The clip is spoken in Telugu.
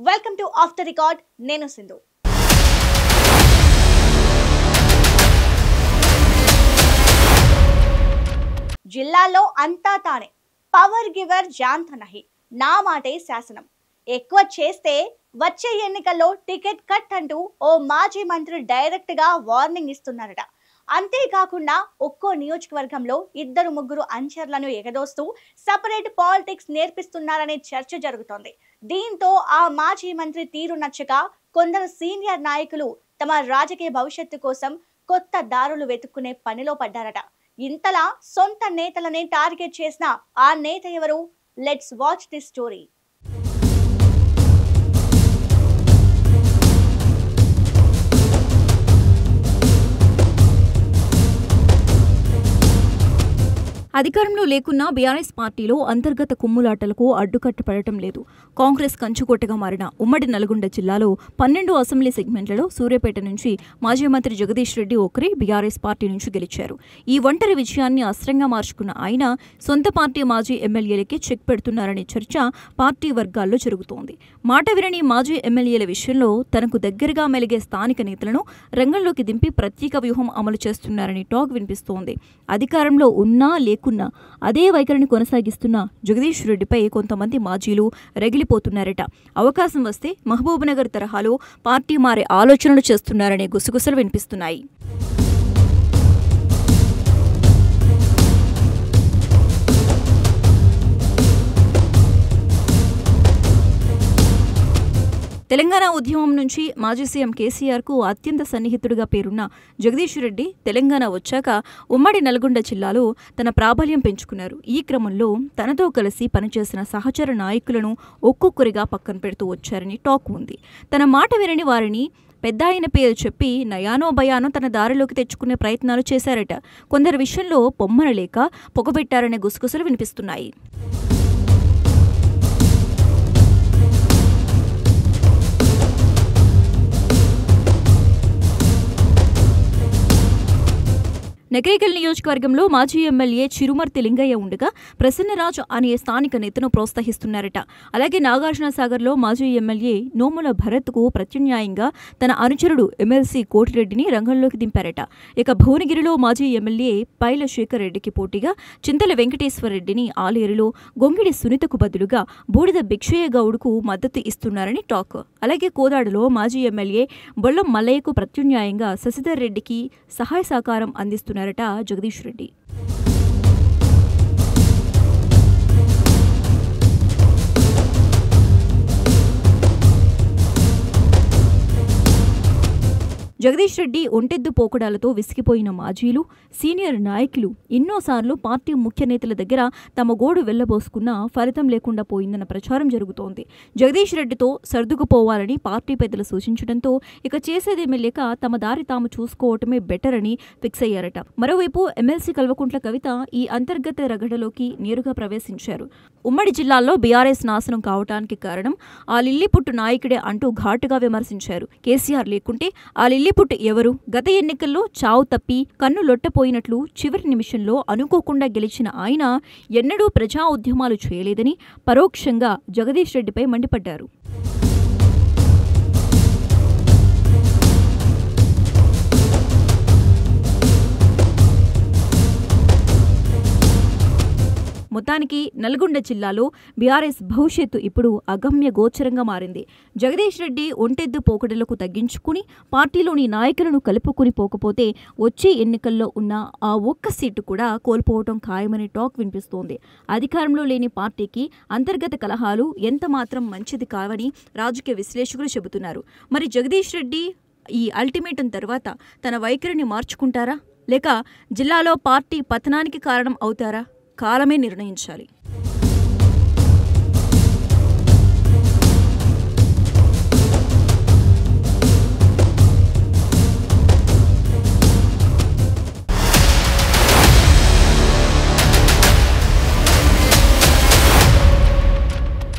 Welcome to of the record. నేను సింధు. జిల్లాలో అంతా తానే, పవర్ గివర్ జాంత నహి, నా మాటే శాసనం. ఎక్కువ చేస్తే వచ్చే ఎన్నికల్లో టికెట్ కట్ అంటూ ఓ మాజీ మంత్రి డైరెక్ట్ గా వార్నింగ్ ఇస్తున్నారట. అంతేకాకుండా ఒక్కో నియోజకవర్గంలో 2-3 అంచర్లను ఎగదోస్తూ సపరేట్ పాలిటిక్స్ నేర్పిస్తున్నారనే చర్చ జరుగుతోంది. దీంతో ఆ మాజీ మంత్రి తీరు నచ్చక కొందరు సీనియర్ నాయకులు తమ రాజకీయ భవిష్యత్తు కోసం కొత్త దారులు వెతుక్కునే పనిలో పడ్డారట. ఇంతలా సొంత నేతలనే టార్గెట్ చేసిన ఆ నేత ఎవరు? Let's watch this story. అధికారంలో లేకున్నా బీఆర్ఎస్ పార్టీలో అంతర్గత కుమ్ములాటలకు అడ్డుకట్ట పడటం లేదు. కాంగ్రెస్ కంచుకోటగా మారిన ఉమ్మడి నల్గొండ జిల్లాలో 12 అసెంబ్లీ సెగ్మెంట్లలో సూర్యాపేట నుంచి మాజీ మంత్రి జగదీష్ రెడ్డి ఒకరి బీఆర్ఎస్ పార్టీ నుంచి గెలిచారు. ఈ ఒంటరి విజయాన్ని అస్త్రంగా మార్చుకున్న ఆయన సొంత పార్టీ మాజీ ఎమ్మెల్యేలకి చెక్ పెడుతున్నారనే చర్చ పార్టీ వర్గాల్లో జరుగుతోంది. మాట వినని మాజీ ఎమ్మెల్యేల విషయంలో తనకు దగ్గరగా మెలిగే స్థానిక నేతలను రంగంలోకి దింపి ప్రత్యేక వ్యూహం అమలు చేస్తున్నారని టాక్ వినిపిస్తోంది. అధికారంలో ఉన్నా లేకున్నా అదే వైఖరిని కొనసాగిస్తున్న జగదీష్ రెడ్డిపై కొంతమంది మాజీలు రగిలిపోతున్నారట. అవకాశం వస్తే మహబూబ్నగర్ తరహాలో పార్టీ మారే ఆలోచనలు చేస్తున్నారనే గుసగుసలు వినిపిస్తున్నాయి. తెలంగాణ ఉద్యమం నుంచి మాజీ సీఎం కేసీఆర్కు అత్యంత సన్నిహితుడిగా పేరున్న జగదీష్ రెడ్డి తెలంగాణ వచ్చాక ఉమ్మడి నల్గొండ జిల్లాలో తన ప్రాబల్యం పెంచుకున్నారు. ఈ క్రమంలో తనతో కలిసి పనిచేసిన సహచర నాయకులను ఒక్కొక్కరిగా పక్కన పెడుతూ వచ్చారని టాక్ ఉంది. తన మాట వినని వారిని పెద్ద ఆయన పేరు చెప్పి నయానో భయానో తన దారిలోకి తెచ్చుకునే ప్రయత్నాలు చేశారట. కొందరి విషయంలో పొమ్మనలేక పొగబెట్టారనే గుసగుసలు వినిపిస్తున్నాయి. నకరేకల్ నియోజకవర్గంలో మాజీ ఎమ్మెల్యే చిరుమర్తి లింగయ్య ఉండగా ప్రసన్నరాజు అనే స్థానిక నేతను ప్రోత్సహిస్తున్నారట. అలాగే నాగార్జునసాగర్లో మాజీ ఎమ్మెల్యే నోముల భరత్కు ప్రత్యామ్నాయంగా తన అనుచరుడు ఎమ్మెల్సీ కోటిరెడ్డిని రంగంలోకి దింపారట. ఇక భువనగిరిలో మాజీ ఎమ్మెల్యే పైల శేఖర్ రెడ్డికి పోటీగా చింతల వెంకటేశ్వర రెడ్డిని, ఆలేరులో గొంగిడి సునీతకు బదులుగా బూడిద భిక్షయ్య గౌడ్కు మద్దతు ఇస్తున్నారని టాక్. అలాగే కోదాడలో మాజీ ఎమ్మెల్యే బొల్లం మల్లయ్యకు ప్రత్యామ్నాయంగా శశిధర్ రెడ్డికి సహాయ సహకారం అందిస్తున్నారు జగదీష్ రెడ్డి. జగదీష్ రెడ్డి ఒంటెద్దు పోకడాలతో విసిగిపోయిన మాజీలు, సీనియర్ నాయకులు ఎన్నోసార్లు పార్టీ ముఖ్య నేతల దగ్గర తమ గోడు వెళ్లబోసుకున్నా ఫలితం లేకుండా పోయిందన్న ప్రచారం జరుగుతోంది. జగదీష్ రెడ్డితో సర్దుకుపోవాలని పార్టీ పెద్దలు సూచించడంతో ఇక చేసేదేమీ లేక తమ దారి తాము చూసుకోవటమే బెటర్ అని ఫిక్స్ అయ్యారట. మరోవైపు ఎమ్మెల్సీ కల్వకుంట్ల కవిత ఈ అంతర్గత రగడలోకి నేరుగా ప్రవేశించారు. ఉమ్మడి జిల్లాల్లో బీఆర్ఎస్ నాశనం కావటానికి కారణం ఆ లిల్లీపుట్టు నాయకుడే అంటూ ఘాటుగా విమర్శించారు. కేసీఆర్ లేకుంటే ఆ లిల్లీపుట్టు ఎవరు? గత ఎన్నికల్లో చావు తప్పి కన్ను లొట్టపోయినట్లు చివరి నిమిషంలో అనుకోకుండా గెలిచిన ఆయన ఎన్నడూ ప్రజా ఉద్యమాలు చేయలేదని పరోక్షంగా జగదీష్ రెడ్డిపై మండిపడ్డారు. మొత్తానికి నల్గొండ జిల్లాలో బీఆర్ఎస్ భవిష్యత్తు ఇప్పుడు అగమ్య గోచరంగా మారింది. జగదీష్ రెడ్డి ఒంటెద్దు పోకడలకు తగ్గించుకుని పార్టీలోని నాయకులను కలుపుకుని పోకపోతే వచ్చే ఎన్నికల్లో ఉన్న ఆ ఒక్క సీటు కూడా కోల్పోవడం ఖాయమనే టాక్ వినిపిస్తోంది. అధికారంలో లేని పార్టీకి అంతర్గత కలహాలు ఎంత మాత్రం మంచిది కావని రాజకీయ విశ్లేషకులు చెబుతున్నారు. మరి జగదీష్ రెడ్డి ఈ అల్టిమేటం తర్వాత తన వైఖరిని మార్చుకుంటారా, లేక జిల్లాలో పార్టీ పతనానికి కారణం అవుతారా? కాలమే నిర్ణయించాలి.